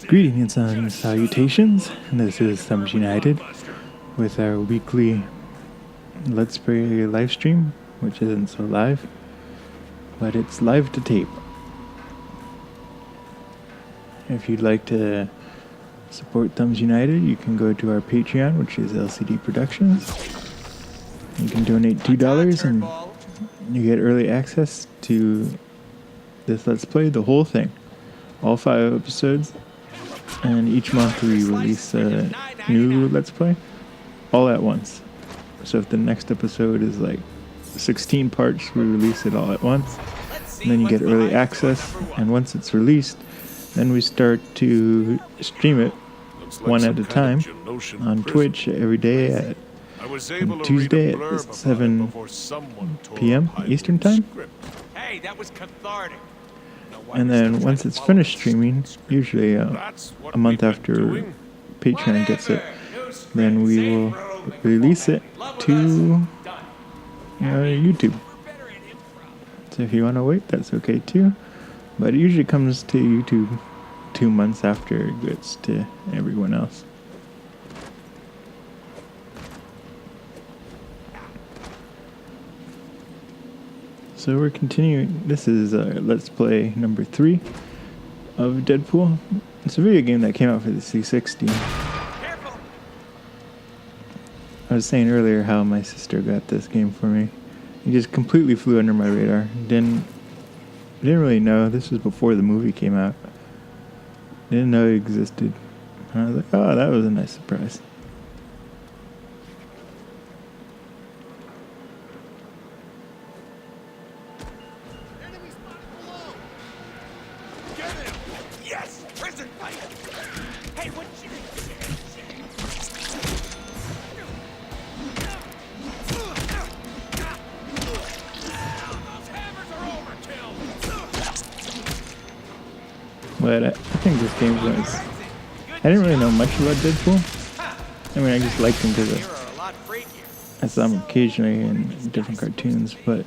Greetings and salutations. This is Thumbs United with our weekly Let's Play live stream, which isn't so live, but it's live to tape. If you'd like to support Thumbs United, you can go to our Patreon, which is LCD Productions. You can donate $2 and you get early access to this Let's Play, the whole thing. All 5 episodes. And each month we release a new Let's Play all at once. So if the next episode is like 16 parts, we release it all at once. And then you get early access. And once it's released, then we start to stream it one at a time on Twitch every day on Tuesday at 7 p.m. Eastern Time. Hey, that was cathartic. And then once it's finished streaming, usually a month after Patreon gets it, then we will release it to YouTube. So if you want to wait, that's okay too. But it usually comes to YouTube 2 months after it gets to everyone else. So we're continuing. This is Let's Play number 3 of Deadpool. It's a video game that came out for the 360. I was saying earlier how my sister got this game for me. It just completely flew under my radar. Didn't really know. This was before the movie came out. Didn't know it existed. And I was like, oh, that was a nice surprise. But I think this game was... I didn't really know much about Deadpool. I mean, I just liked him because I saw him occasionally in different cartoons, but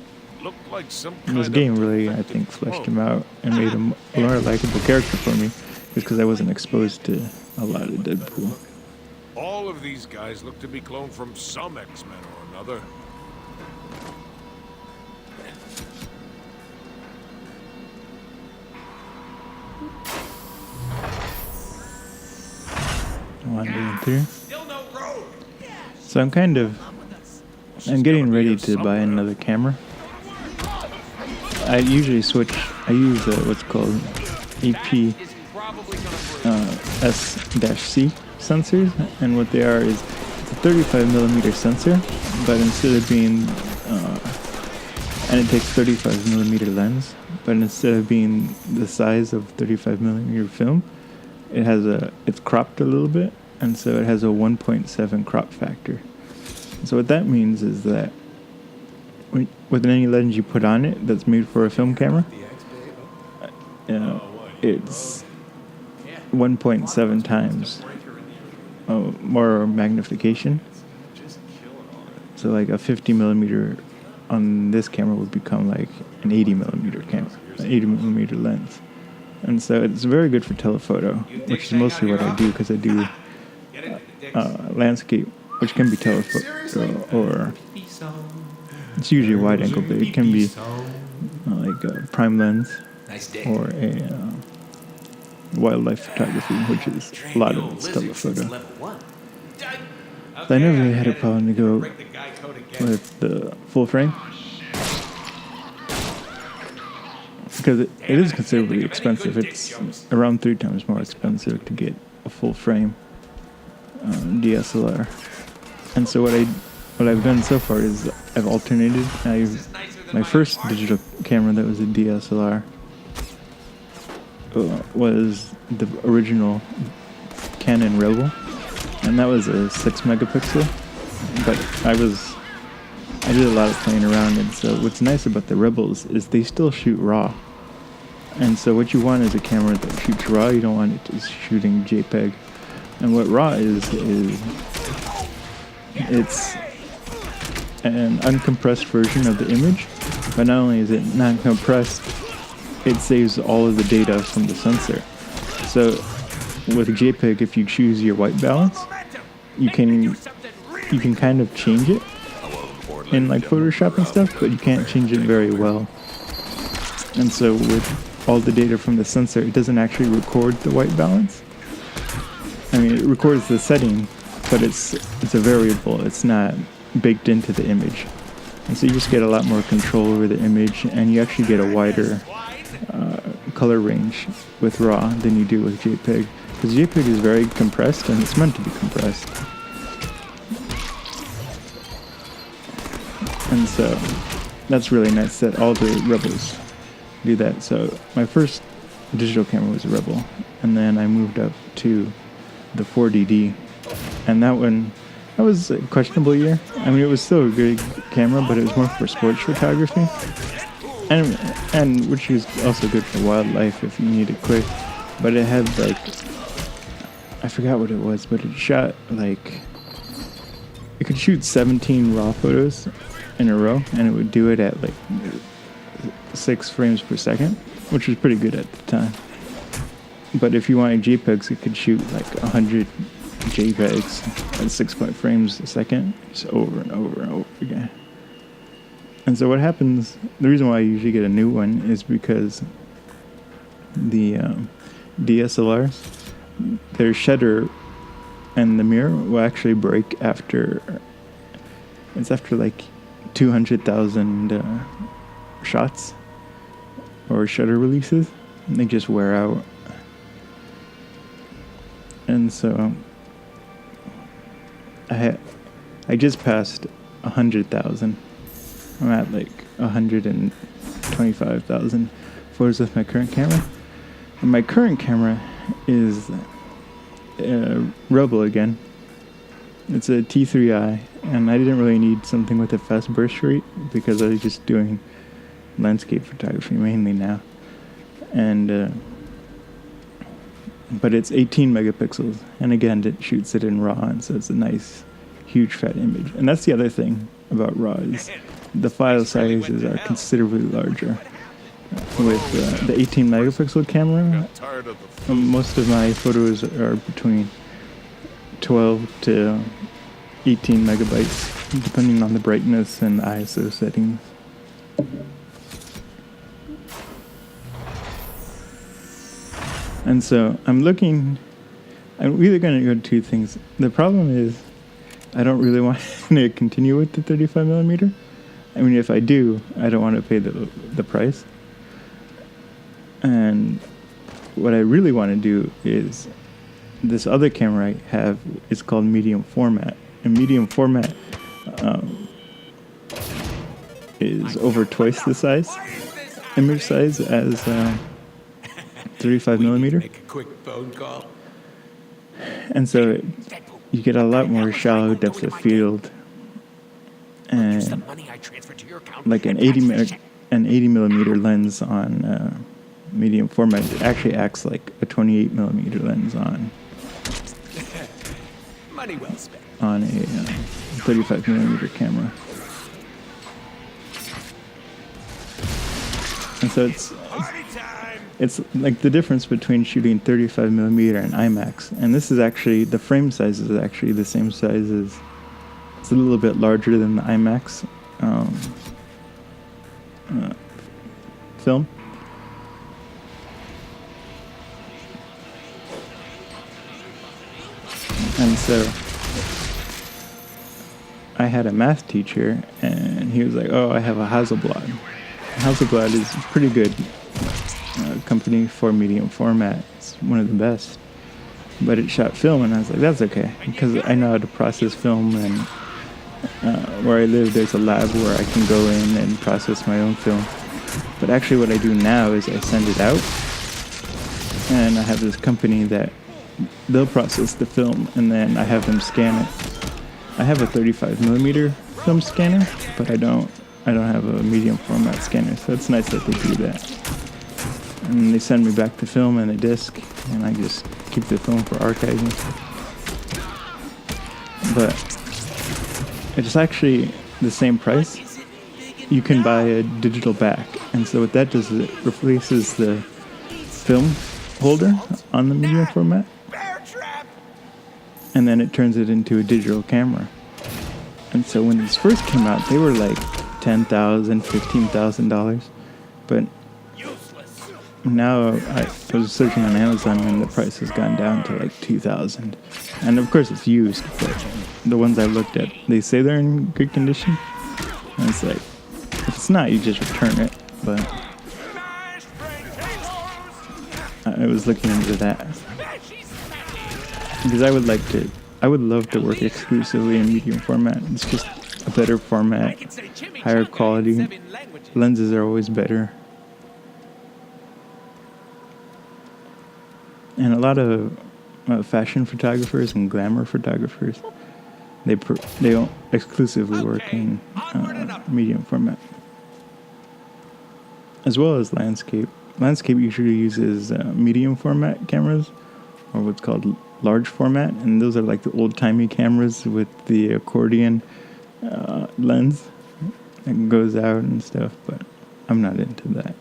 this game really, I think, fleshed him out and made him a more likable character for me, just because I wasn't exposed to a lot of Deadpool. All of these guys look to be cloned from some X-Men or another. Wandering through. So I'm getting ready to buy another camera. I usually switch, I use what's called AP S-C sensors, and what they are is it's a 35mm sensor, but instead of being, and it takes 35mm lens, but instead of being the size of 35mm film, it's cropped a little bit, and so it has a 1.7 crop factor. So what that means is that with any lens you put on it that's made for a film camera, it's 1.7 times more magnification. So like a 50mm on this camera would become like an 80mm camera, an 80mm lens. And so it's very good for telephoto, which is mostly what I do, because I do landscape, which can be telephoto, or it's usually wide angle, but it can be like a prime lens, or a wildlife photography, which is a lot of it's telephoto. So I never really had a problem to go with the full frame, because it is considerably expensive. It's around 3 times more expensive to get a full frame DSLR. And so what I've done so far is I've alternated. My first digital camera that was a DSLR was the original Canon Rebel, and that was a 6 megapixel. But I did a lot of playing around, and so what's nice about the Rebels is they still shoot RAW. And so what you want is a camera that shoots RAW. You don't want it to shooting JPEG. And what RAW is it's an uncompressed version of the image. But not only is it not compressed, it saves all of the data from the sensor. So with JPEG, if you choose your white balance, you can kind of change it in like Photoshop and stuff, but you can't change it very well. And so with all the data from the sensor, it doesn't actually record the white balance. I mean, it records the setting, but it's a variable. It's not baked into the image. And so you just get a lot more control over the image, and you actually get a wider color range with RAW than you do with JPEG. Because JPEG is very compressed, and it's meant to be compressed. And so that's really nice that all the Rebels do that. So my first digital camera was a Rebel, and then I moved up to the 4DD, and that was a questionable year. I mean, it was still a good camera, but it was more for sports photography, and which is also good for wildlife if you need it quick. But it had like, I forgot what it was, but it shot like, it could shoot 17 raw photos in a row, and it would do it at like 6 frames per second, which was pretty good at the time. But if you wanted JPEGs, it could shoot like 100 JPEGs at 6 frames a second, just over and over and over again. And so what happens, the reason why I usually get a new one is because the DSLRs, their shutter and the mirror will actually break after like 200,000 shots or shutter releases, and they just wear out. And so I just passed 100,000. I'm at like 125,000 photos with my current camera. And my current camera is a Rebel again. It's a T3i, and I didn't really need something with a fast burst rate because I was just doing landscape photography mainly now. And but it's 18 megapixels, and again, it shoots it in RAW, and so it's a nice, huge, fat image. And that's the other thing about RAW is the file sizes are considerably larger. With the 18 megapixel camera, most of my photos are between 12 to 18 megabytes, depending on the brightness and ISO settings. And so I'm either going to go to two things. The problem is I don't really want to continue with the 35 millimeter. I mean, if I do, I don't want to pay the price. And what I really want to do is this other camera I have is called medium format. And medium format is over twice the image size as 35 millimeter. Make a quick phone call. And so you get a lot more shallow depth of field, and like an 80 millimeter lens on medium format, it actually acts like a 28 millimeter lens on Money well spent. On a 35 millimeter camera. And so it's like the difference between shooting 35 millimeter and IMAX. And this is actually, the frame size is actually the same size as, it's a little bit larger than the IMAX film. And so I had a math teacher, and he was like, oh, I have a Hasselblad. Hasselblad is a pretty good company for medium format. It's one of the best. But it shot film, and I was like, that's okay, because I know how to process film, and where I live, there's a lab where I can go in and process my own film. But actually what I do now is I send it out, and I have this company that they'll process the film, and then I have them scan it. I have a 35 millimeter film scanner, but I don't have a medium format scanner, so it's nice that they do that. And they send me back the film and a disc, and I just keep the film for archiving. But it's actually the same price. You can buy a digital back, and so what that does is it replaces the film holder on the medium format, and then it turns it into a digital camera. And so when these first came out, they were like $10,000, $15,000. But now I was searching on Amazon and the price has gone down to like $2,000. And of course it's used, but the ones I looked at, they say they're in good condition. And it's like, if it's not, you just return it. But I was looking into that because I would love to work exclusively in medium format. It's just a better format, higher quality. Lenses are always better. And a lot of fashion photographers and glamour photographers, they don't exclusively work in medium format. As well as landscape. Landscape usually uses medium format cameras, or what's called large format, and those are like the old-timey cameras with the accordion lens that goes out and stuff, but I'm not into that.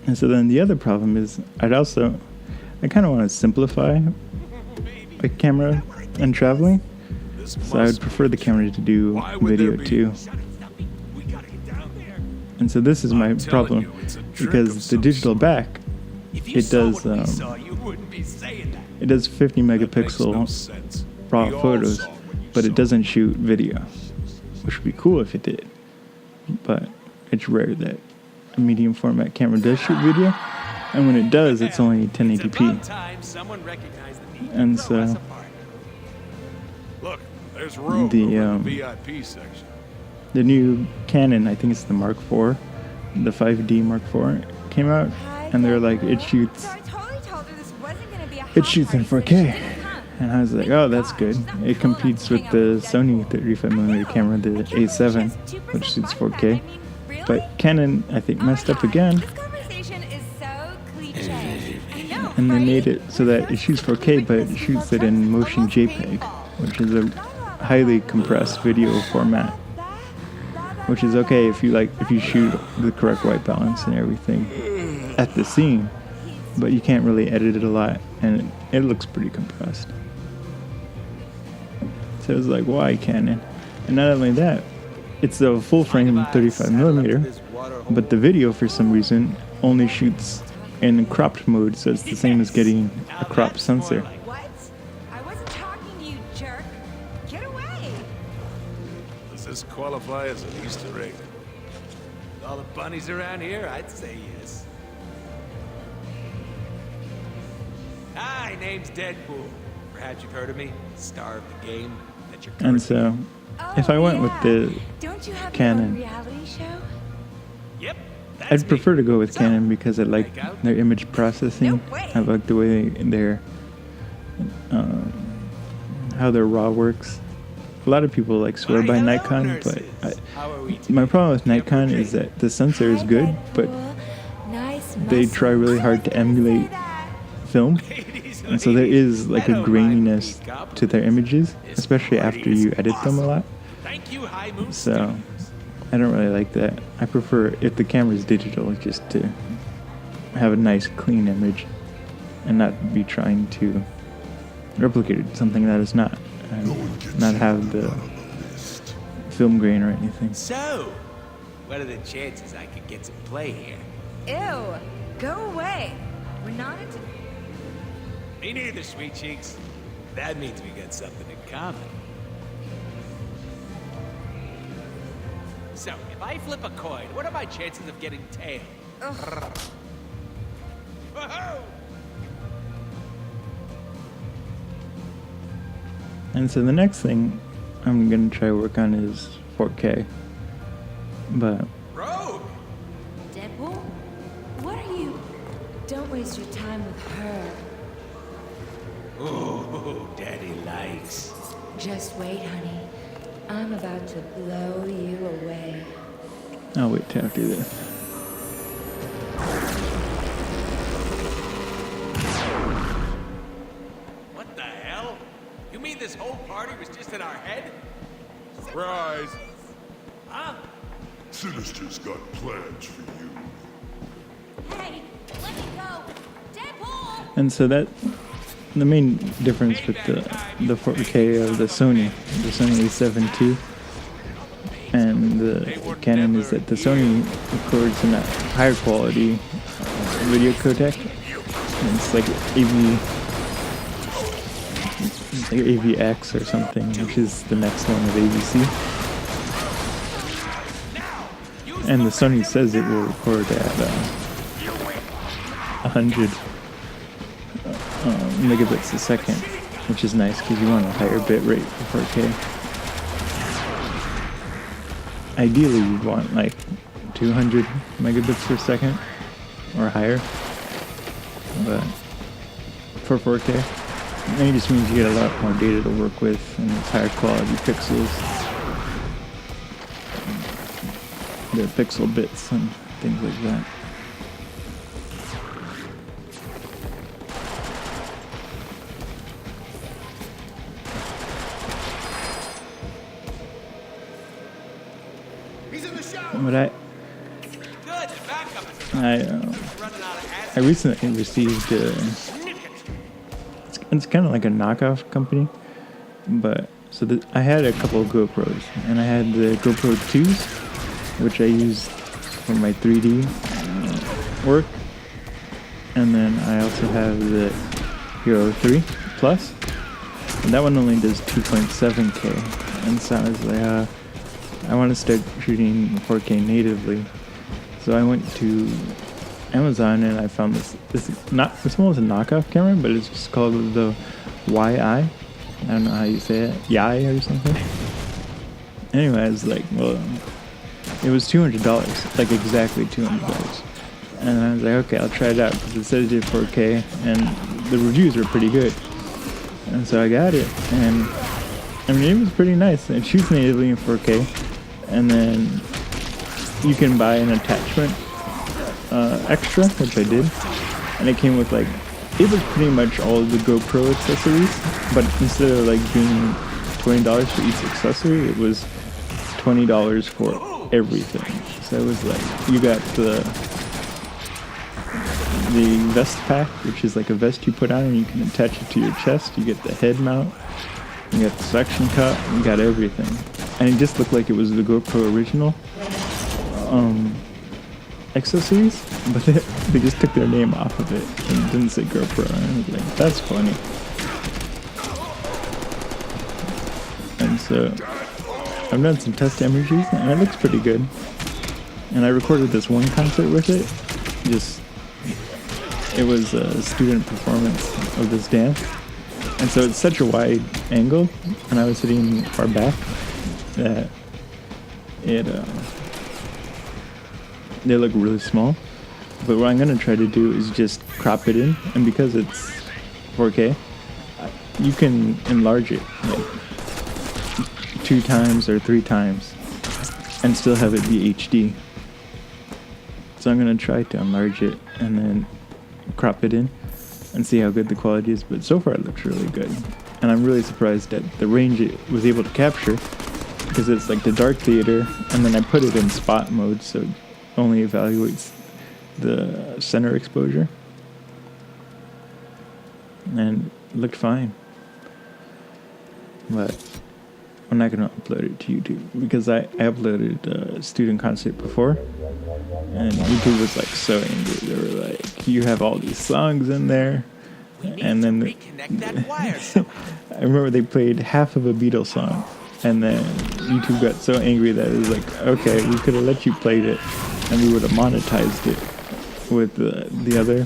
And so then the other problem is I kind of want to simplify a camera and traveling. So I would prefer the camera to do video too. And so this is my problem, because the digital back, it does 50 megapixel raw photos, but it doesn't shoot video, which would be cool if it did. But it's rare that a medium format camera does shoot video, and when it does, it's only 1080p. And so Look, there's room the over the VIP section. the new Canon, I think it's the Mark IV, the 5D Mark IV, came out, and they're like, it shoots in 4K. And I was like, oh, that's good. It competes with the Sony 35mm camera, the A7, which shoots 4K. But Canon, I think, messed up again. And they made it so that it shoots 4K, but it shoots it in motion JPEG, which is a highly compressed video format. Which is okay if you shoot the correct white balance and everything at the scene, but you can't really edit it a lot, and it looks pretty compressed. So it was like, why Canon? And not only that, it's a full frame 35mm, but the video for some reason only shoots in cropped mode, so it's the same as getting a crop sensor. What? I wasn't talking to you, jerk. Get away. Does this qualify as an Easter egg? With all the bunnies around here, I'd say yes. Hi, name's Deadpool. Perhaps you've heard of me. Star of the game that you're And so, if I went with the Don't you have Canon, your own reality show? Yep. That's I'd me. prefer to go with So, Canon because I like their image processing. No way. I like the way how their RAW works. A lot of people like swear by Hello, Nikon, nurses. but How are we my today? problem with Nikon is that the sensor is Hi, good, but Deadpool. Nice they muscle. try really hard to emulate film, Ladies, and so there is like I a don't mind graininess these compliments. to their images, This especially party after is you edit them a lot. Thank you, High Moon So Studios. I don't really like that. I prefer, if the camera's digital, just to have a nice clean image and not be trying to replicate something that is not, and not have the film grain or anything. So, what are the chances I could get some play here? Ew. Go away. We're not into... Me neither, sweet cheeks. That means we got something in common. So, if I flip a coin, what are my chances of getting tail? Ugh. Whoa! And so the next thing I'm gonna try to work on is 4K. But Rogue! Deadpool? What are you... Don't waste your time with her. Ooh, Daddy likes. Just wait, honey. I'm about to blow you away. I'll wait till after this. What the hell? You mean this whole party was just in our head? Surprise! Huh? Sinister's got plans for you. Hey, let me go! Deadpool! And so that the main difference with the 4K of the Sony A7 II and the Canon is that the Sony records in a higher quality video codec. And it's like AVX or something, which is the next one of ABC. And the Sony says it will record at 100 megabits a second, which is nice because you want a higher bit rate for 4K. Ideally, you'd want like 200 megabits per second or higher, but for 4K, it just means you get a lot more data to work with and it's higher quality pixels, the pixel bits and things like that. But I recently received it's kind of like a knockoff company, but so I had a couple of GoPros, and I had the GoPro 2s, which I used for my 3D work, and then I also have the Hero 3 Plus, and that one only does 2.7K, and so I was like, I want to start shooting 4K natively, so I went to Amazon and I found it's almost a knockoff camera, but it's just called the YI. I don't know how you say it, YI or something. Anyway, I was like, well, it was $200, like exactly $200, and I was like, okay, I'll try it out because it says it did 4K, and the reviews were pretty good, and so I got it, and I mean it was pretty nice. It shoots natively in 4K. And then you can buy an attachment extra, which I did, and it came with like, it was pretty much all of the GoPro accessories, but instead of like being $20 for each accessory, it was $20 for everything. So it was like, you got the vest pack, which is like a vest you put on and you can attach it to your chest. You get the head mount, you got the suction cup, you got everything. And it just looked like it was the GoPro original accessories, but they just took their name off of it and it didn't say GoPro. And I was like, that's funny. And so I've done some test images and it looks pretty good. And I recorded this one concert with it. It was a student performance of this dance. And so it's such a wide angle, and I was sitting far back, that they look really small. But what I'm going to try to do is just crop it in, and because it's 4K, you can enlarge it like 2 times or 3 times and still have it be HD. So I'm going to try to enlarge it and then crop it in and see how good the quality is, but so far it looks really good. And I'm really surprised at the range it was able to capture, because it's like the dark theater, and then I put it in spot mode so it only evaluates the center exposure, and it looked fine. But I'm not going to upload it to YouTube because I uploaded a student concert before, and YouTube was like so angry. They were like, you have all these songs in there, and then I remember they played half of a Beatles song, and then YouTube got so angry that it was like, okay, we could have let you play it and we would have monetized it with the other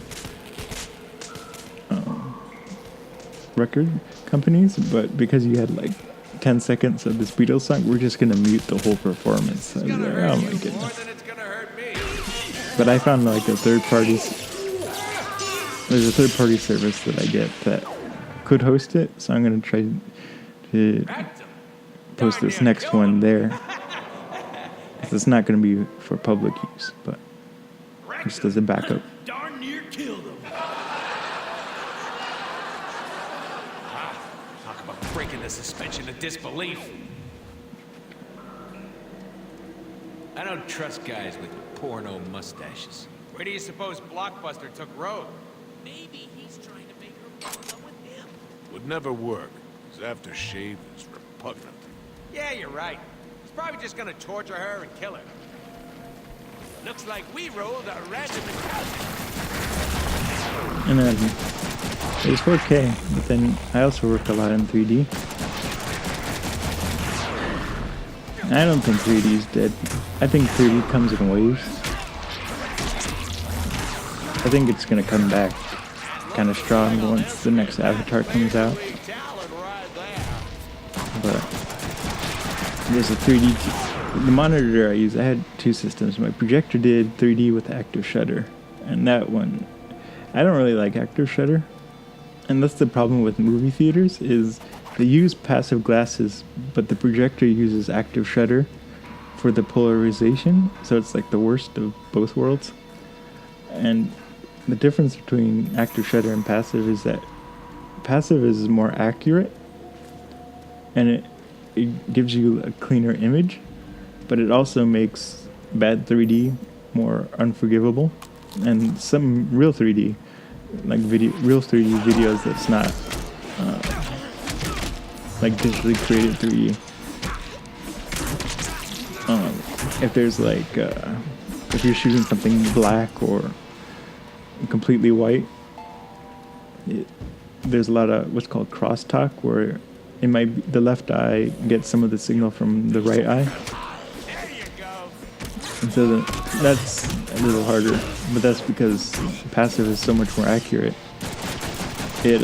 record companies, but because you had like 10 seconds of this Beatles song, we're just gonna mute the whole performance. I was like, oh my goodness. But I found like there's a third-party service that I get that could host it, so I'm gonna try to post this next one there. It's not gonna be for public use, but just as a backup. Darn near killed him. Talk about breaking the suspension of disbelief. I don't trust guys with porno mustaches. Where do you suppose Blockbuster took Rogue? Maybe he's trying to make her fall in love with him. Would never work. His aftershave is repugnant. Yeah, you're right. He's probably just gonna torture her and kill her. Looks like we rolled a random encounter. And then it was 4K, but then I also work a lot in 3D. I don't think 3D is dead. I think 3D comes in waves. I think it's gonna come back kind of strong once the next Avatar comes out. But there's a 3D. The monitor I use, I had two systems. My projector did 3D with active shutter, and that one, I don't really like active shutter. And that's the problem with movie theaters, is they use passive glasses, but the projector uses active shutter for the polarization, so it's like the worst of both worlds. And the difference between active shutter and passive is that passive is more accurate, and it gives you a cleaner image, but it also makes bad 3D more unforgivable. And some real 3D, like real 3D videos that's not like digitally created 3D. If there's like, if you're shooting something black or completely white, there's a lot of what's called crosstalk, where it might be the left eye gets some of the signal from the right eye. There you go. And so that's a little harder, but that's because passive is so much more accurate. It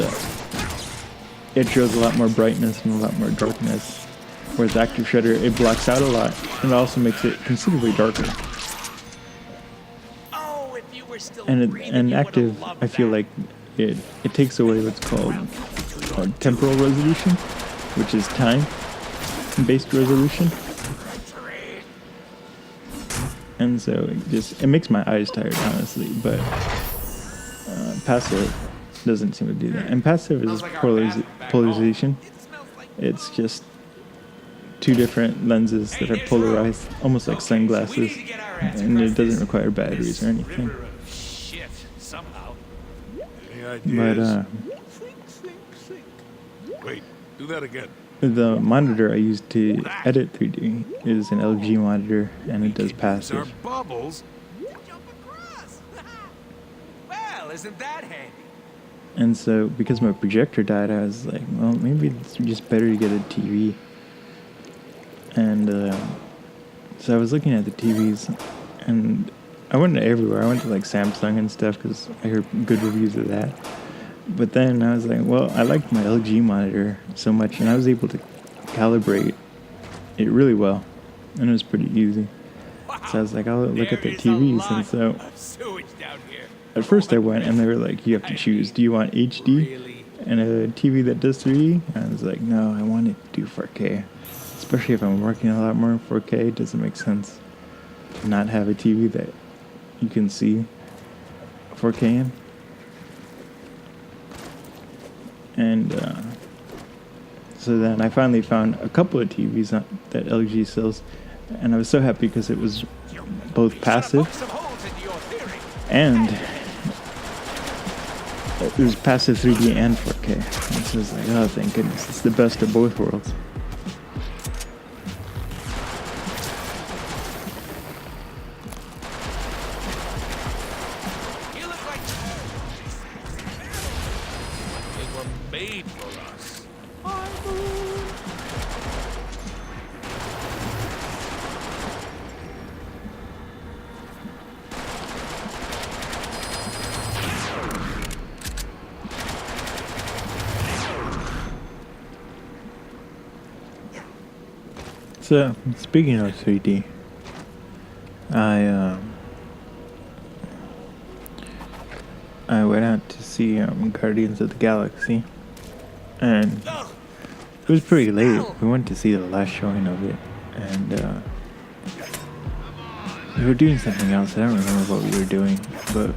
shows a lot more brightness and a lot more darkness, whereas active shutter, it blocks out a lot, and it also makes it considerably darker. Oh, if you were still And active, I feel like it takes away what's called temporal resolution, which is time-based resolution. And so it makes my eyes tired, honestly, but passive doesn't seem to do that. And passive is polarization. It's just two different lenses that are polarized, almost like sunglasses, and it doesn't require batteries or anything. Shit, somehow. Any But ideas? Wait, do that again. the monitor I use to edit 3D is an LG monitor, and it does These are passive. bubbles. Jump across. Well, isn't that handy? And so, because my projector died, I was like, well, maybe it's just better to get a TV. And so I was looking at the TVs, and I went to everywhere. I went to like Samsung and stuff because I heard good reviews of that. But then I was like, well, I liked my LG monitor so much, and I was able to calibrate it really well, and it was pretty easy. So I was like, I'll look at the TVs, and so Sewage down here. at first I went, and they were like, you have to choose. Do you want HD and a TV that does 3D? And I was like, no, I want it to do 4K. Especially if I'm working a lot more in 4K, it doesn't make sense to not have a TV that you can see 4K in. And so then I finally found a couple of TVs that LG sells, and I was so happy because it was both passive and it was passive 3D and 4K. And so I was like, oh, thank goodness, it's the best of both worlds. You look like They were made for us. So, speaking of 3D, I went out to see Guardians of the Galaxy, and it was pretty late. We went to see the last showing of it, and we were doing something else. I don't remember what we were doing, but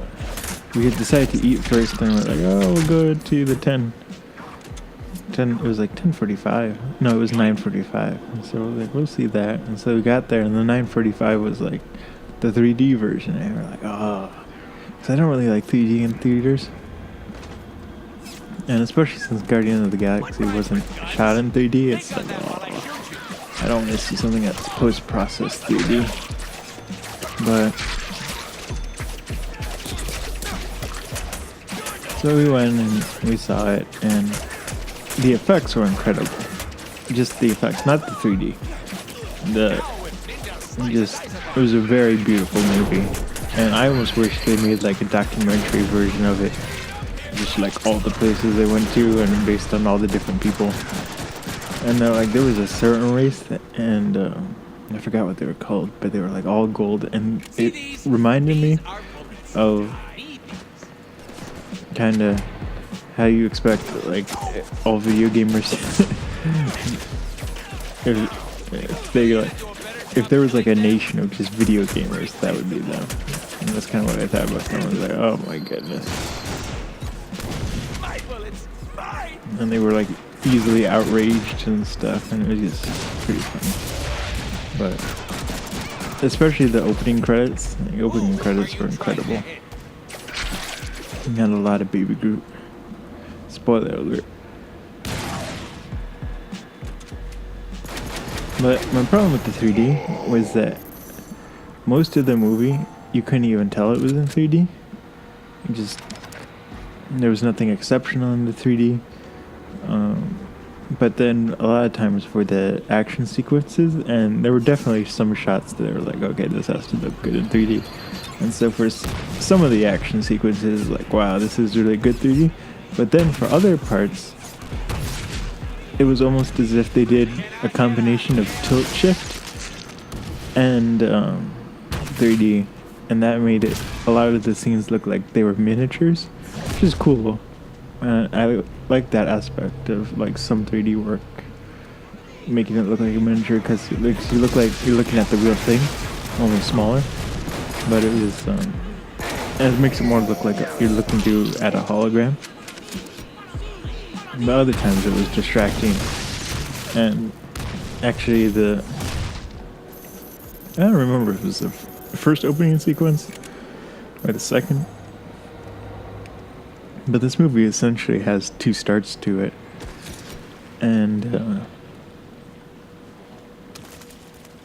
we had decided to eat first, and we're like, oh, we'll go to the 10. It was like 10:45. No, it was 9:45. And so we're like, we'll see that. And so we got there, and the 9:45 was like the 3D version, and we're like, oh, because I don't really like 3D in theaters, and especially since Guardian of the Galaxy wasn't shot in 3D, it's like, oh, I don't want to see something that's post-processed 3D. But so we went and we saw it, and the effects were incredible. Just the effects, not the 3D. It was a very beautiful movie, and I almost wish they made like a documentary version of it, just like all the places they went to and based on all the different people. And there was a certain race, and I forgot what they were called, but they were like all gold, and it reminded me of kind of how you expect like all video gamers if there was like a nation of just video gamers, that would be them. And that's kind of what I thought about them. I was like, oh my goodness. And they were like easily outraged and stuff, and it was just pretty funny. But especially the opening credits. The opening credits were incredible. We had a lot of Baby Groot. Spoiler alert. But my problem with the 3D was that most of the movie, you couldn't even tell it was in 3D. There was nothing exceptional in the 3D. But then a lot of times for the action sequences, and there were definitely some shots that were like, okay, this has to look good in 3D. And so for some of the action sequences, like, wow, this is really good 3D. But then for other parts, it was almost as if they did a combination of tilt shift and 3D, and that made a lot of the scenes look like they were miniatures, which is cool. I like that aspect of like some 3D work, making it look like a miniature, because it makes you look like you're looking at the real thing, only smaller. But it makes it more look like you're looking at a hologram. But other times it was distracting. And actually I don't remember if it was the first opening sequence or the second. But this movie essentially has two starts to it. And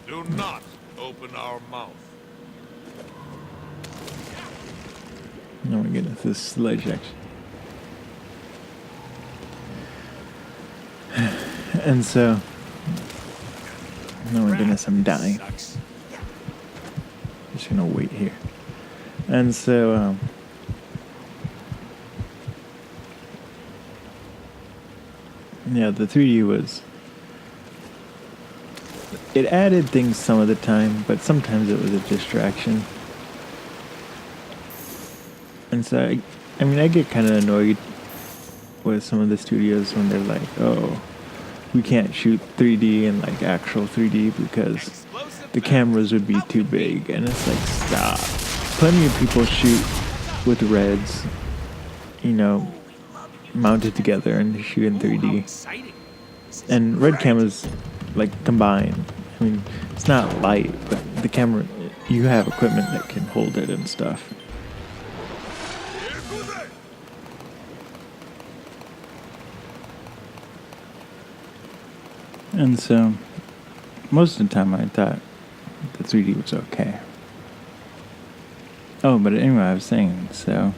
Do not open our mouth. oh my goodness, this sledge action. And so, oh my goodness, I'm dying. Just gonna wait here. And so, yeah, the 3D it added things some of the time, but sometimes it was a distraction. And so, I get kind of annoyed with some of the studios when they're like, oh, we can't shoot 3D in like actual 3D because the cameras would be too big. And it's like, stop. Plenty of people shoot with Reds, mounted together and shoot in 3D. And Red cameras like combined. I mean, it's not light, but the camera, you have equipment that can hold it and stuff. And so, most of the time I thought the 3D was okay. Oh, but anyway, I was saying, so...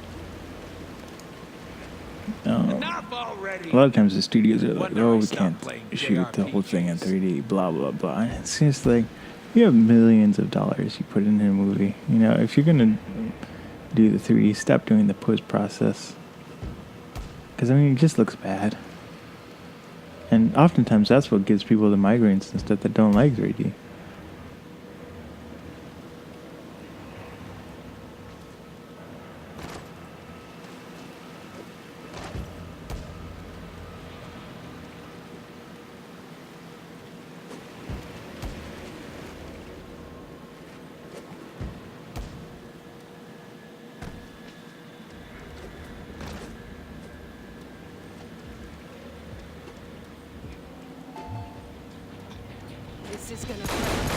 a lot of times the studios are like, oh, we can't shoot the whole thing in 3D, blah, blah, blah. And it's just like, you have millions of dollars you put into a movie. If you're going to do the 3D, stop doing the post-process. Because, it just looks bad. And oftentimes that's what gives people the migraines and stuff that don't like 3D. This is gonna hurt.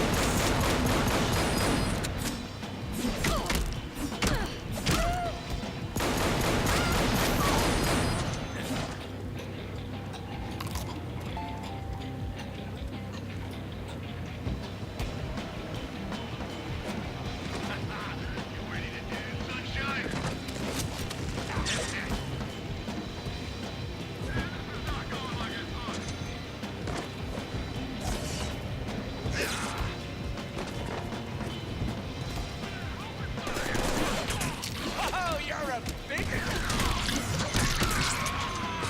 Oh, you're a big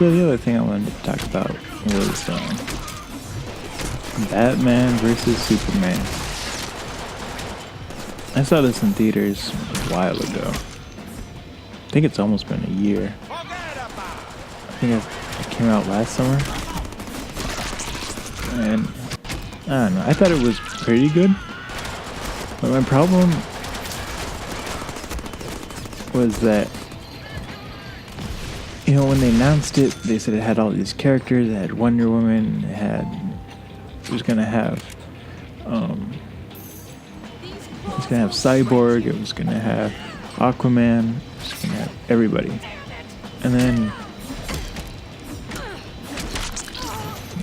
So the other thing I wanted to talk about was Batman versus Superman. I saw this in theaters a while ago. I think it's almost been a year. I think it came out last summer. And I don't know, I thought it was pretty good. But my problem was that, you know, when they announced it, they said it had all these characters. It had Wonder Woman. It was gonna have Cyborg. It was gonna have Aquaman. It was gonna have everybody. And then,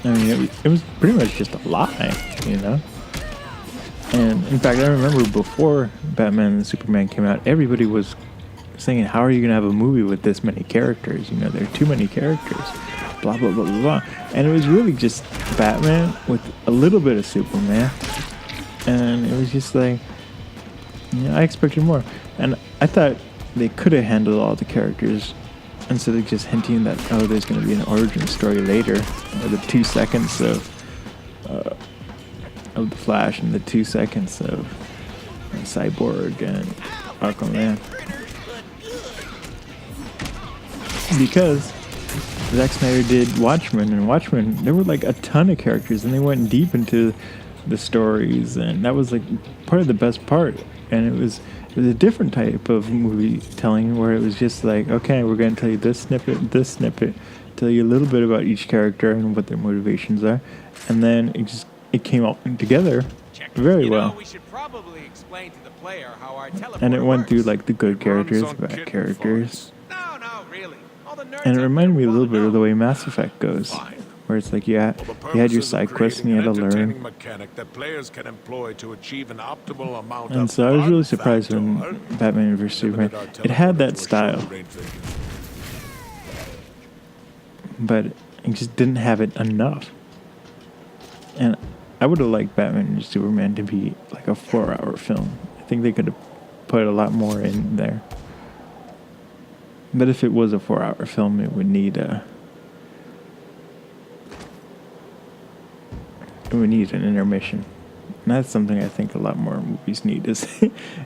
I mean, it was pretty much just a lie, you know. And in fact, I remember before Batman and Superman came out, everybody was saying, how are you going to have a movie with this many characters? You know, there are too many characters. Blah, blah, blah, blah, blah. And it was really just Batman with a little bit of Superman. And it was just like, you know, I expected more. And I thought they could have handled all the characters instead of just hinting that, oh, there's going to be an origin story later. Or the 2 seconds of the Flash and the 2 seconds of Cyborg and Aquaman. Because Zack Snyder did Watchmen, and Watchmen, there were like a ton of characters, and they went deep into the stories, and that was like part of the best part. And it was a different type of movie telling, where it was just like, okay, we're going to tell you this snippet, tell you a little bit about each character and what their motivations are, and then it came all together very well. We should probably explain to the player how our And it went through works. like the good characters, Runs on bad kitten characters. No, really. All the nerds And it out reminded there me a little wanna bit of the know. way Mass Effect goes, where it's like you had your side quests and you had to learn. Mechanic that players can employ to achieve an optimal amount And of so I was really fun surprised when factor. Batman vs Superman, it had that style, but it just didn't have it enough. And I would have liked Batman vs Superman to be like a 4-hour film. I think they could have put a lot more in there. But if it was a 4-hour film, it would need an intermission. And that's something I think a lot more movies need, is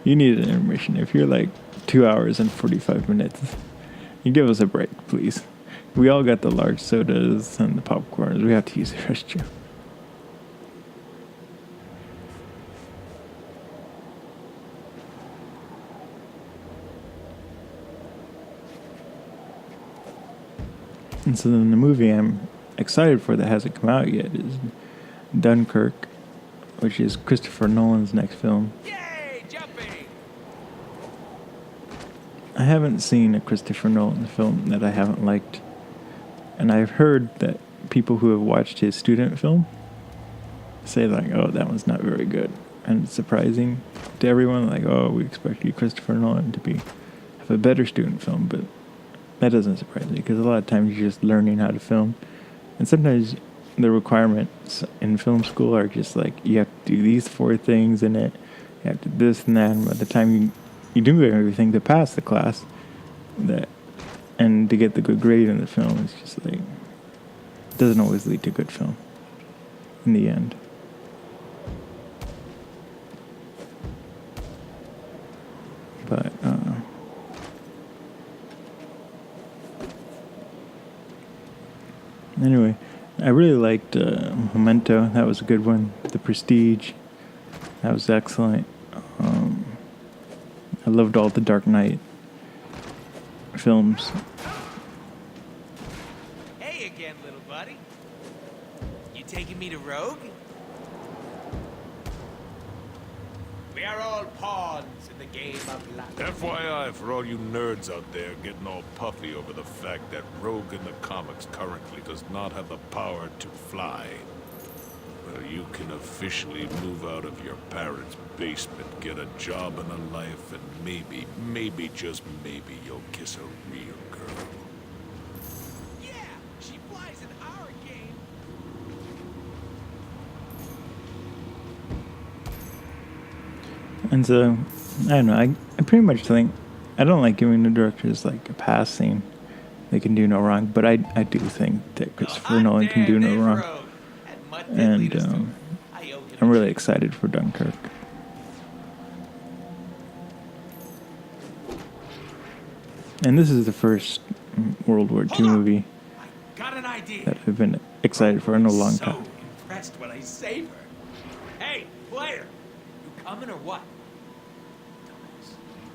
you need an intermission. If you're like 2 hours and 45 minutes, you give us a break, please. We all got the large sodas and the popcorns. We have to use the restroom. And so then the movie I'm excited for that hasn't come out yet is Dunkirk, which is Christopher Nolan's next film. Yay, jumping! I haven't seen a Christopher Nolan film that I haven't liked. And I've heard that people who have watched his student film say like, oh, that one's not very good. And it's surprising to everyone, like, oh, we expected Christopher Nolan to have a better student film, but that doesn't surprise me, because a lot of times you're just learning how to film. And sometimes the requirements in film school are just like, you have to do these 4 things in it, you have to do this and that, and by the time you do everything to pass the class, and to get the good grade in the film, it's just like, it doesn't always lead to good film in the end. But anyway, I really liked Memento. That was a good one. The Prestige. That was excellent. I loved all the Dark Knight films. Hey again, little buddy. You taking me to Rogue? We are all pawns in the game of life. FYI for all you nerds out there getting all puffy over the fact that Rogue in the comics currently does not have the power to fly. Well, you can officially move out of your parents' basement, get a job and a life, and maybe just maybe you'll kiss a real girl. Yeah, she flies in our game. And so, I don't know, I pretty much think, I don't like giving the directors like a pass saying they can do no wrong, but I do think that Christopher Nolan can do no wrong. And I'm really excited for Dunkirk. And this is the first World War II movie I got an idea. that I've been excited for in a long So time. impressed when I save her. Hey, player, you coming or what?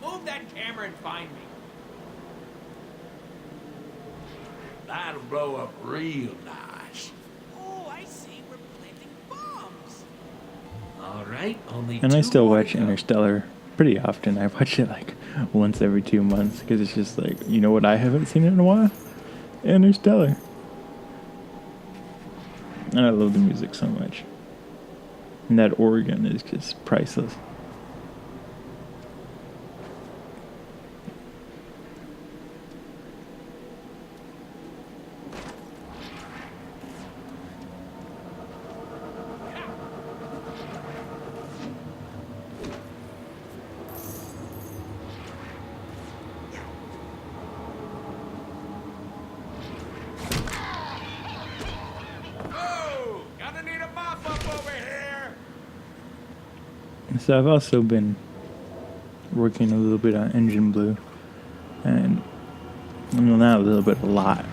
Move that camera and find me. That'll blow up real nice. Oh, I see. We're planting bombs. All right, only And I two still more watch to go. Interstellar pretty often. I watch it like once every 2 months because it's just like, you know what I haven't seen in a while? Interstellar. And I love the music so much. And that organ is just priceless. Oh, gonna need a mop up over here. So I've also been working a little bit on Engine Blue, and well, not a little bit, a lot.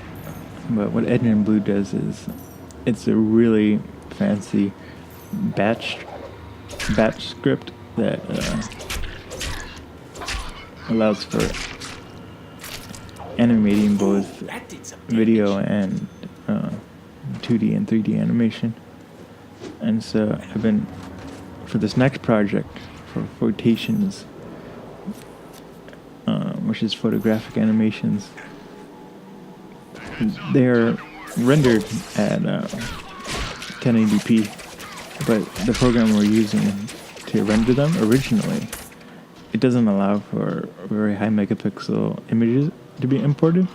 But what Engine Blue does is it's a really fancy batch script that allows for animating both That did some video damage. and 2D and 3D animation. And so I've been, for this next project, for Photations, which is photographic animations, they're rendered at 1080p, but the program we're using to render them originally, it doesn't allow for very high megapixel images to be imported.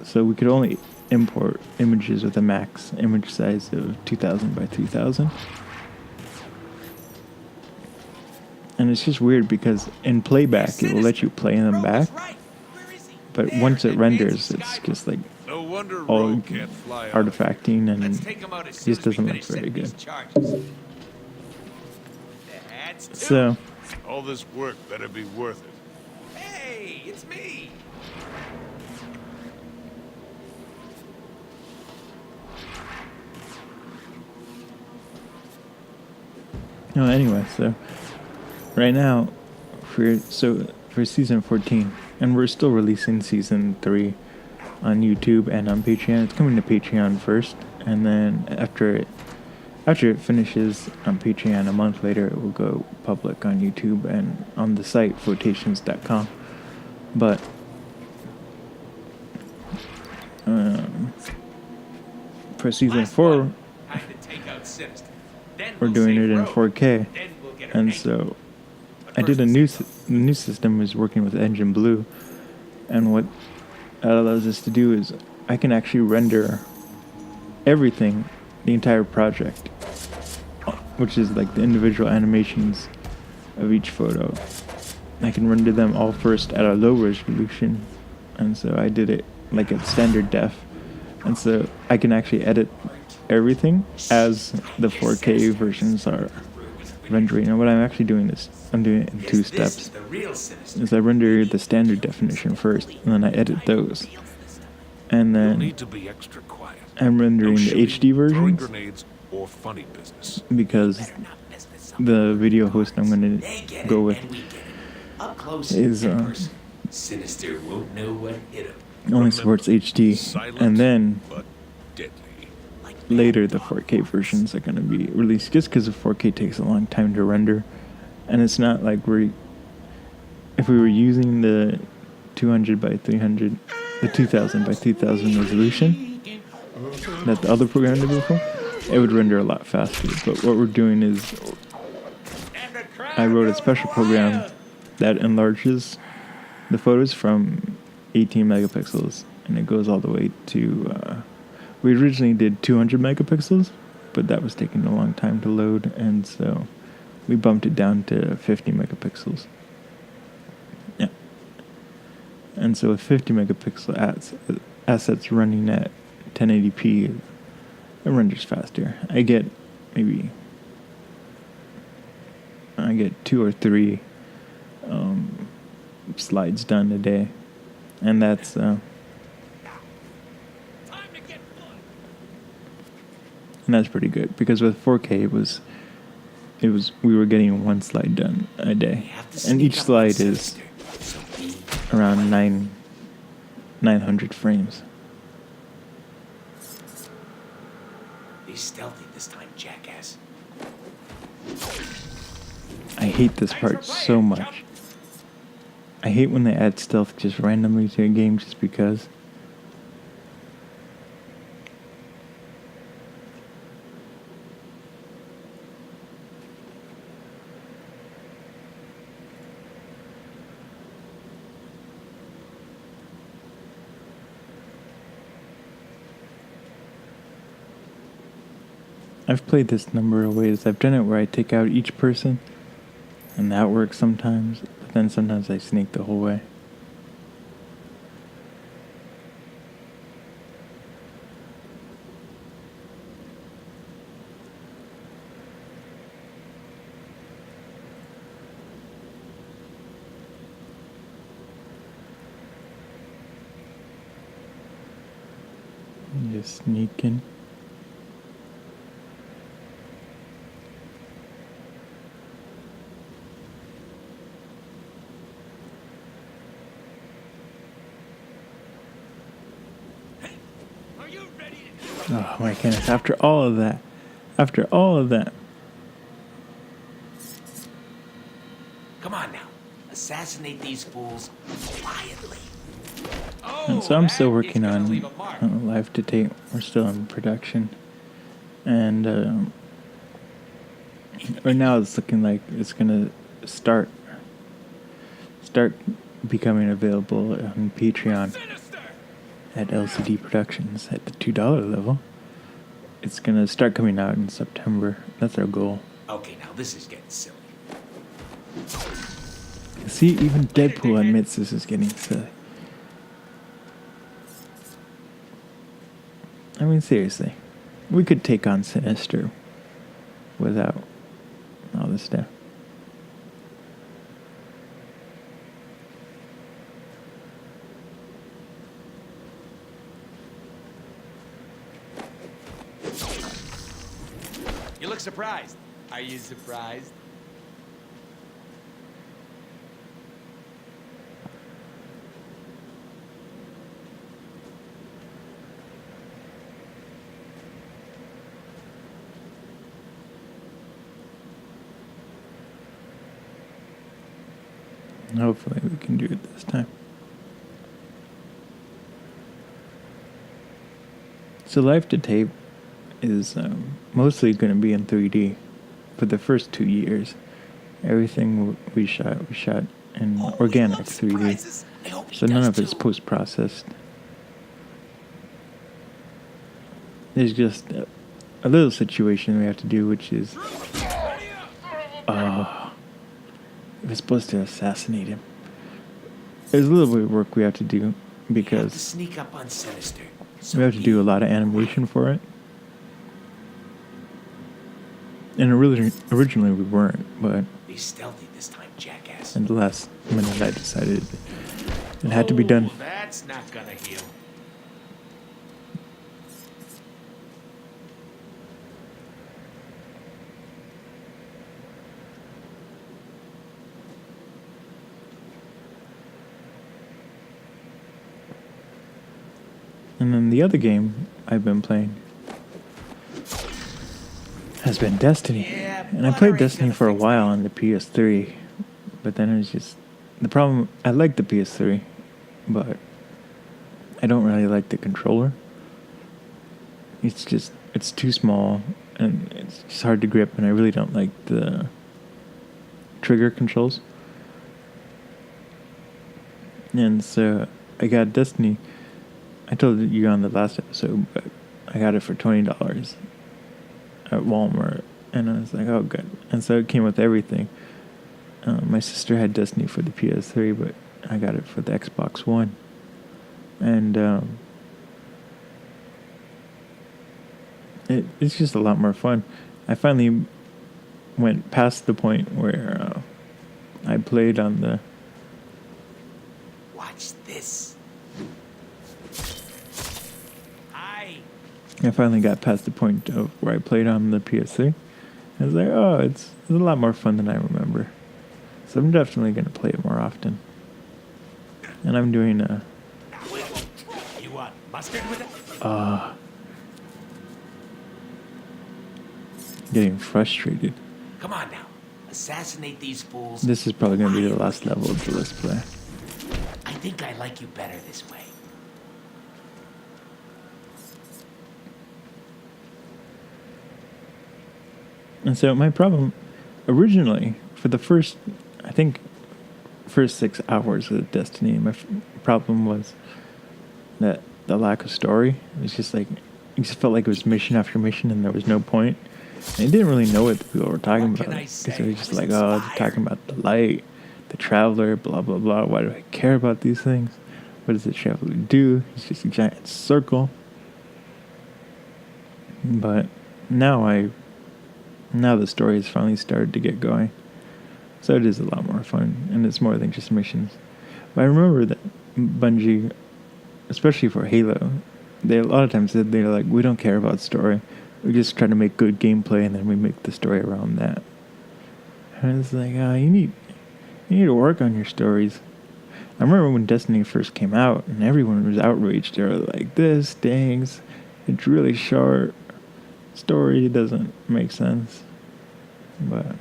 So we could only import images with a max image size of 2000 by 3000. And it's just weird because in playback it will let you play them back, Right. Where is he? but There, once it that renders, fancy it's sky just like No wonder all Rogue can't fly out. artifacting and Let's it take him out as soon just as we doesn't look finish very setting good. these charges. That's two. So All this work better be worth it. Hey, it's me. no, anyway, so right now for season 14, and we're still releasing season 3 on YouTube and on Patreon. It's coming to Patreon first, and then after it finishes on Patreon a month later, it will go public on YouTube and on the site photations.com. But for season Last 4, one. Time to take out Sinister. Then we're we'll doing save it in Rogue. 4K, Then we'll get her and naked. so But I first did a we'll save the new system is working with Engine Blue, and what that allows us to do is I can actually render everything, the entire project, which is like the individual animations of each photo. I can render them all first at a low resolution, and so I did it like at standard def, and so I can actually edit everything as the 4K versions are rendering. And what I'm actually doing is I'm doing it in Yes, 2 this steps. is the real Sinister. Is I render the standard definition first, and then I edit those, and You'll then need to be extra quiet. I'm rendering No the shooting, HD throwing versions grenades, or funny business. because Better not mess this up. the video host I'm going They to get go it, with and we get it. Up close is and personal. Sinister won't know what hit him. only supports HD, Silent, and then but deadly. Like later the 4K versions are going to be released just because the 4K takes a long time to render, And it's not like if we were using the 200 by 300, the 2000 by 2000 resolution that the other program did before, it would render a lot faster. But what we're doing is I wrote a special program that enlarges the photos from 18 megapixels, and it goes all the way to, we originally did 200 megapixels, but that was taking a long time to load, and so we bumped it down to 50 megapixels. Yeah. And so with 50 megapixel assets running at 1080p, it renders faster. I get 2 or 3 slides done a day, and that's pretty good, because with 4K we were getting 1 slide done a day, and each slide is around 900 frames. Be stealthy this time, jackass. I hate this part so much. I hate when they add stealth just randomly to a game just because. I've played this number of ways. I've done it where I take out each person, and that works sometimes, but then sometimes I sneak the whole way. Just sneaking. Oh my goodness, after all of that. Come on now. Assassinate these fools quietly. And so I'm still that is working gonna on leave a mark. Live to Tape. We're still in production. And right now it's looking like it's going to start becoming available on Patreon at LCD Productions at the $2 level. It's going to start coming out in September. That's our goal. Okay, now this is getting silly. See, even Deadpool admits this is getting silly. I mean, seriously. We could take on Sinister without all this stuff. You look surprised. Are you surprised? Hopefully we can do it this time. So Live to Tape is mostly going to be in 3D for the first 2 years. Everything we shot in organic 3D. So none of it's post-processed. There's just a little situation we have to do, which is we're supposed to assassinate him. There's a little bit of work we have to do You have to because sneak up on Sinister. we have to do a lot of animation for it. And originally we weren't, but Be stealthy this time, jackass. at the last minute I decided it had to be done. Oh, that's not gonna heal. And then the other game I've been playing has been Destiny. Yeah, And I played Destiny for a while on the PS3, but then it was just the problem. I like the PS3, but I don't really like the controller. It's too small and it's just hard to grip, and I really don't like the trigger controls. And so I got Destiny. I told you on the last episode, but I got it for $20 at Walmart, and I was like, oh, good. And so it came with everything. My sister had Destiny for the PS3, but I got it for the Xbox One. And it's just a lot more fun. I finally went past the point where I played on the... Watch this. Hi. I finally got past the point of where I played on the PS3. I was like, oh, it's a lot more fun than I remember. So I'm definitely going to play it more often. And I'm doing You want mustard with it? getting frustrated. Come on now. Assassinate these fools. This is probably going to be the last level of the Let's Play. I think I like you better this way. And so my problem, originally, for the first 6 hours of Destiny, my problem was that the lack of story. It was just like, it just felt like it was mission after mission and there was no point. And I didn't really know what the people were talking What about. can I Because say? it was just I was like, oh, they're inspired. talking about the light, the traveler, blah, blah, blah. Why do I care about these things? What does the traveler do? It's just a giant circle. But now the story has finally started to get going. So it is a lot more fun, and it's more than just missions. But I remember that Bungie, especially for Halo, they a lot of times said they're like, we don't care about story. We just try to make good gameplay, and then we make the story around that. And it's like, you need to work on your stories. I remember when Destiny first came out, and everyone was outraged. They were like, this stinks. It's really short. Story doesn't make sense. But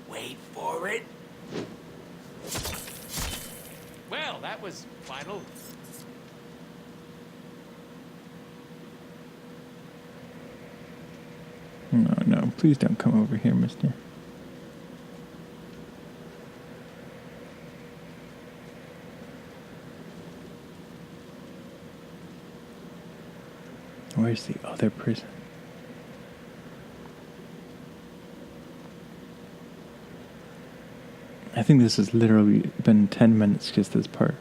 Wait for it. Well, that was final. no, please don't come over here, mister. Where's the other prison? I think this has literally been 10 minutes, just this part.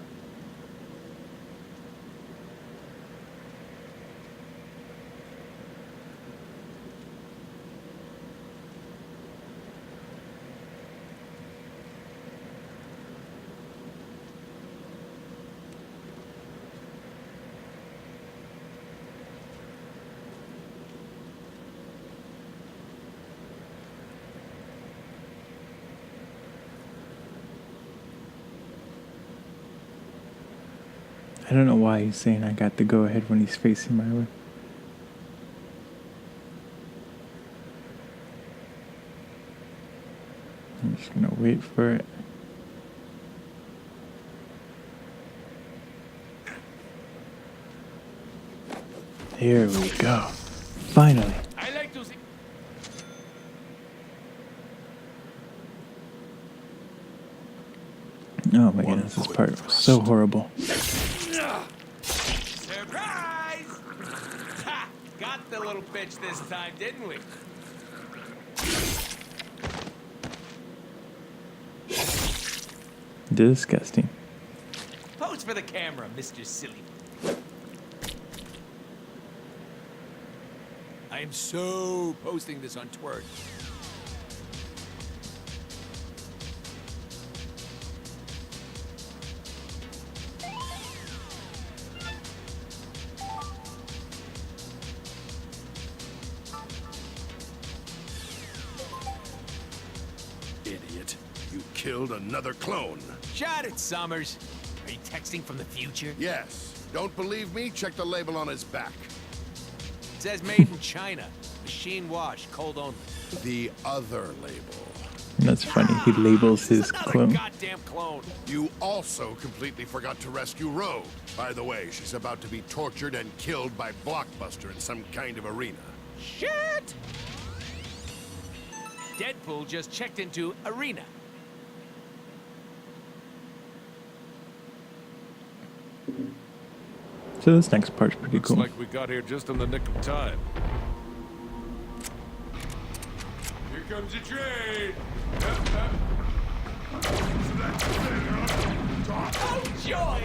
I don't know why he's saying I got the go-ahead when he's facing my way. I'm just gonna wait for it. Here we go. Finally. I like to see. Oh my goodness, this part was so horrible. Surprise! Ha! Got the little bitch this time, didn't we? Disgusting. Pose for the camera, Mr. Silly. I am so posting this on Twitter. Idiot. You killed another clone. Shot it, Summers. Are you texting from the future? Yes. Don't believe me? Check the label on his back. It says made in China. Machine wash, cold only. The other label. And that's funny. He labels his Another clone. goddamn clone. You also completely forgot to rescue Rogue. By the way, she's about to be tortured and killed by Blockbuster in some kind of arena. Shit! Deadpool just checked into Arena. So this next part's pretty Looks cool. like we got here just in the nick of time. Here comes your train! Oh, joy!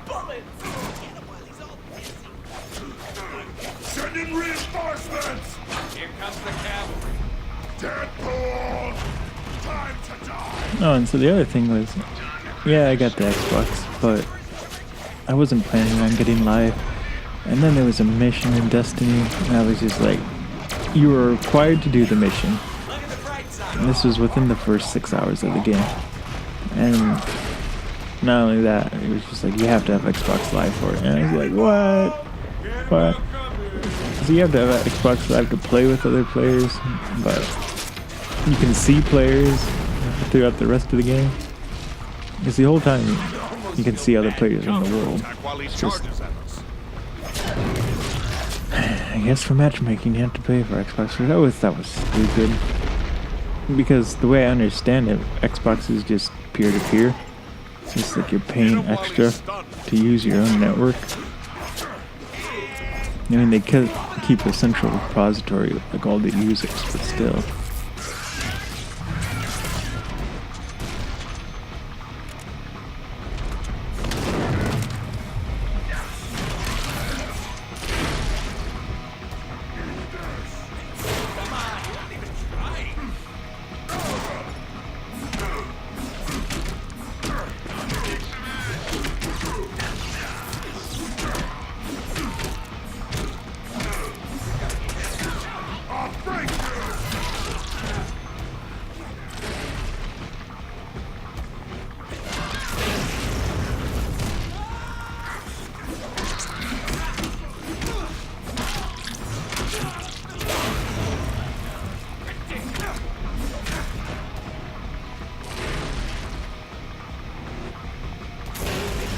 Bullets! Get him while he's all dizzy. Send in reinforcements! Here comes the cavalry. Deadpool! Time to die! Oh, and so the other thing was, yeah, I got the Xbox, but I wasn't planning on getting live. And then there was a mission in Destiny, and I was just like, you were required to do the mission. Look at the bright side. And this was within the first 6 hours of the game. And not only that, it was just like, you have to have Xbox Live for it. And I was like, what? What? So you have to have Xbox Live to play with other players, but you can see players throughout the rest of the game. Because the whole time you can see other players in the world. While he It's just, charges at us. I guess for matchmaking you have to pay for Xbox. That was stupid. Because the way I understand it, Xbox is just peer-to-peer. It's just like you're paying extra to use your own network. I mean, they could keep a central repository of like all the users, but still.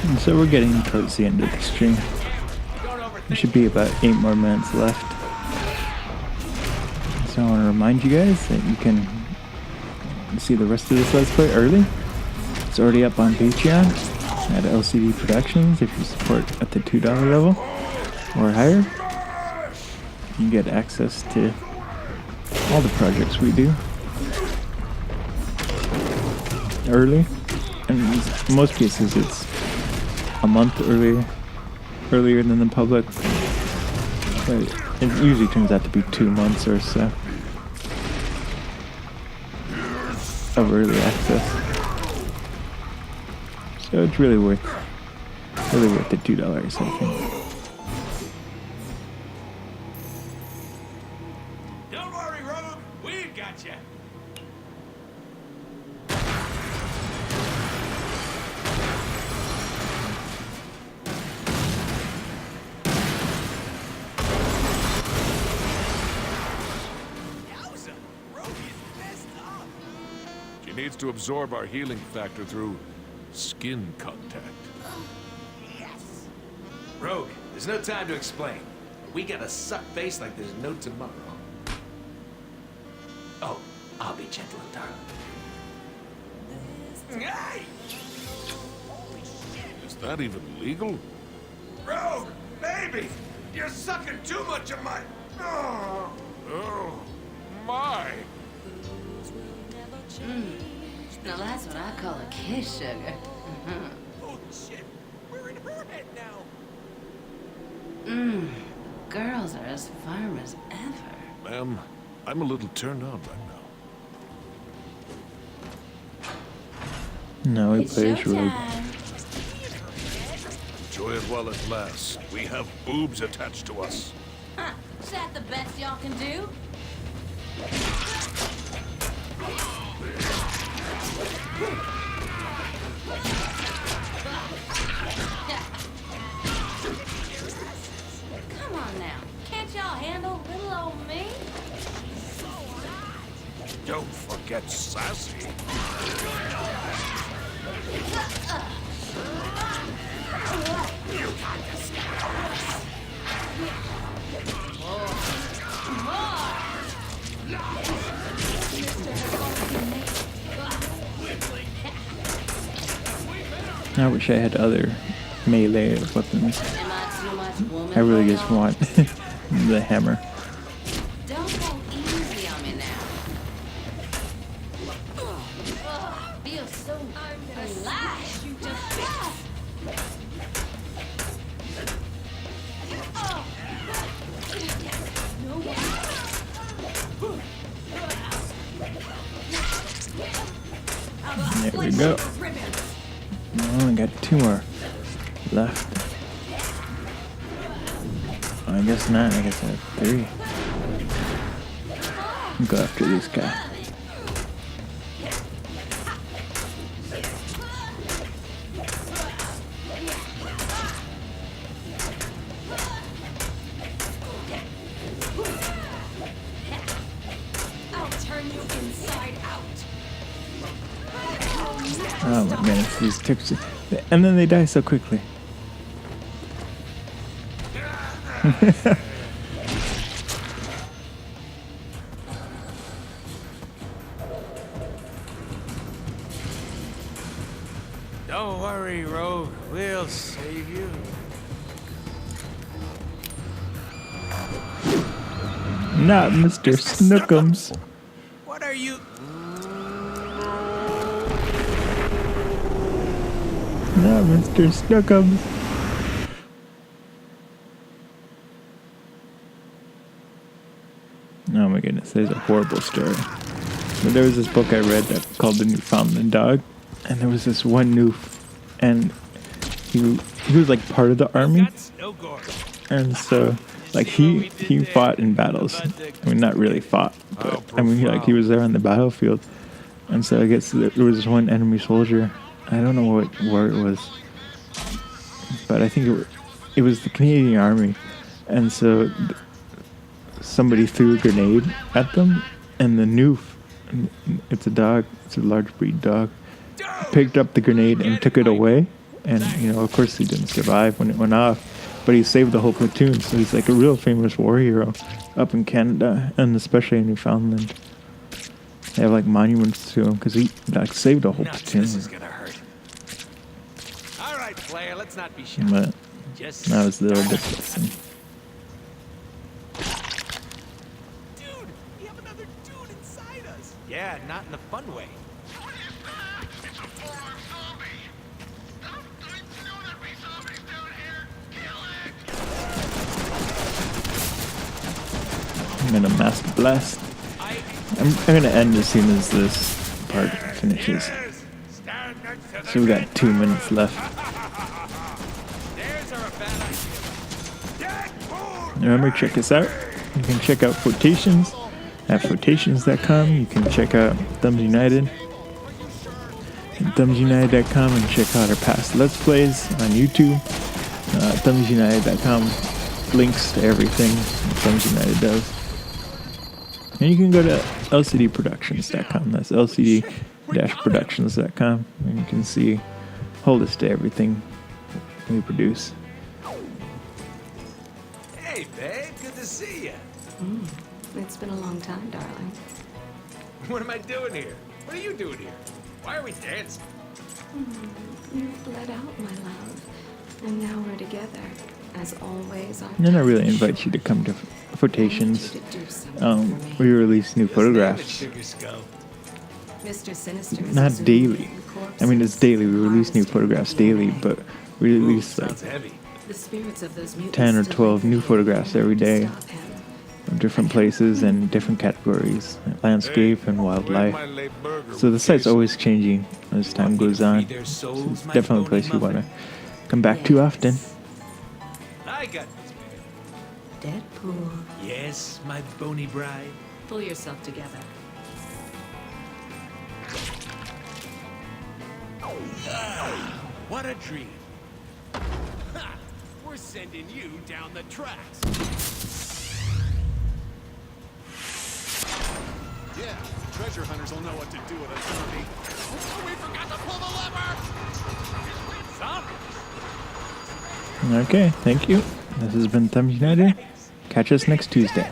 And so we're getting towards the end of the stream. There should be about 8 more minutes left. So I want to remind you guys that you can see the rest of this Let's Play early. It's already up on Patreon at LCD Productions if you support at the $2 level or higher. You get access to all the projects we do early. And in most cases it's a month earlier than the public. But it usually turns out to be 2 months or so of early access. So it's really worth the $2, I think. Don't worry, Rogue. We've got you. Yowza. Rogue is messed up. She needs to absorb our healing factor through skin contact. Yes. Rogue, there's no time to explain. We gotta suck face like there's no tomorrow. Oh, I'll be gentle and darling. Hey! Holy shit! Is that even legal? Rogue, baby! You're sucking too much of my... Oh. Oh, my! Now that's what I call a kiss, sugar. Holy shit! We're in her head now! Girls are as firm as ever. Ma'am, I'm a little turned on right now. No, he It's plays Rogue. showtime. Enjoy it while it lasts. We have boobs attached to us. Huh, is that the best y'all can do? Come on now. Can't y'all handle little old me? I wish I had other melee weapons. Am I too much woman I really for just y'all? want the hammer. Don't go easy on me now. Feel so alive. You just There we go. I only got 2 more left. I guess not. I guess I have 3. Go after this guy. I'll turn you inside out. Oh my goodness, these ticks. And then they die so quickly. Don't worry, Rogue. We'll save you. Not Mr. Snookums. What are you? Not Mr. Snookums. Oh my goodness, there's a horrible story. But there was this book I read that called The Newfoundland Dog, and there was this one Newf, and he was like part of the army, That's no gore. and so like he fought in battles. I mean, not really fought, but I mean, he was there on the battlefield, and so I guess there was this one enemy soldier. I don't know what war it was, but I think it was the Canadian Army, and so somebody threw a grenade at them, and the Newf, it's a dog, it's a large breed dog, picked up the grenade and took it away, and of course he didn't survive when it went off, but he saved the whole platoon, so he's like a real famous war hero up in Canada, and especially in Newfoundland. They have like monuments to him because he like saved a whole Nuts, platoon. this is gonna hurt. All right, player, let's not be shy. But Just that was the little depressing. Dude, we have another dude inside us. Yeah, not in a fun way. It's a four-armed zombie! Don't you know there'd be zombies down here? Kill it! I'm gonna master blast. I'm gonna end as soon as this part finishes. Stand next to the So we got 2 minutes left. Stairs are a bad idea. Deadpool! Remember, check us out. You can check out Quotations at quotations.com. You can check out Thumbs United at thumbsunited.com and check out our past Let's Plays on YouTube. Thumbsunited.com links to everything Thumbs United does. And you can go to lcdproductions.com. That's lcd-productions.com. And you can see a whole list of everything we produce. Hey, babe, good to see you. It's been a long time, darling. What am I doing here? What are you doing here? Why are we dancing? You've bled out, my love. And now we're together. As always, And then I really invite you to come to Quotations. We release new photographs. Sugar skull. Mr. Sinister is Not exhumed daily. from corpses. I mean, it's daily. We release new photographs daily, but we release like Sounds heavy. The spirits of those mutants 10 or still 12 new live in photographs him every to day stop him. of different places and different categories, landscape and wildlife. So the site's always changing as time goes on. Their So souls, it's my definitely a bony place you want mother. to come back to often. I got this. Deadpool. Yes, my bony bride. Pull yourself together. What a dream. Ha! We're sending you down the tracks. Yeah, treasure hunters will know what to do with a zombie. Oh, we forgot to pull the lever! Okay, thank you. This has been Thumbs United. Catch us next Tuesday.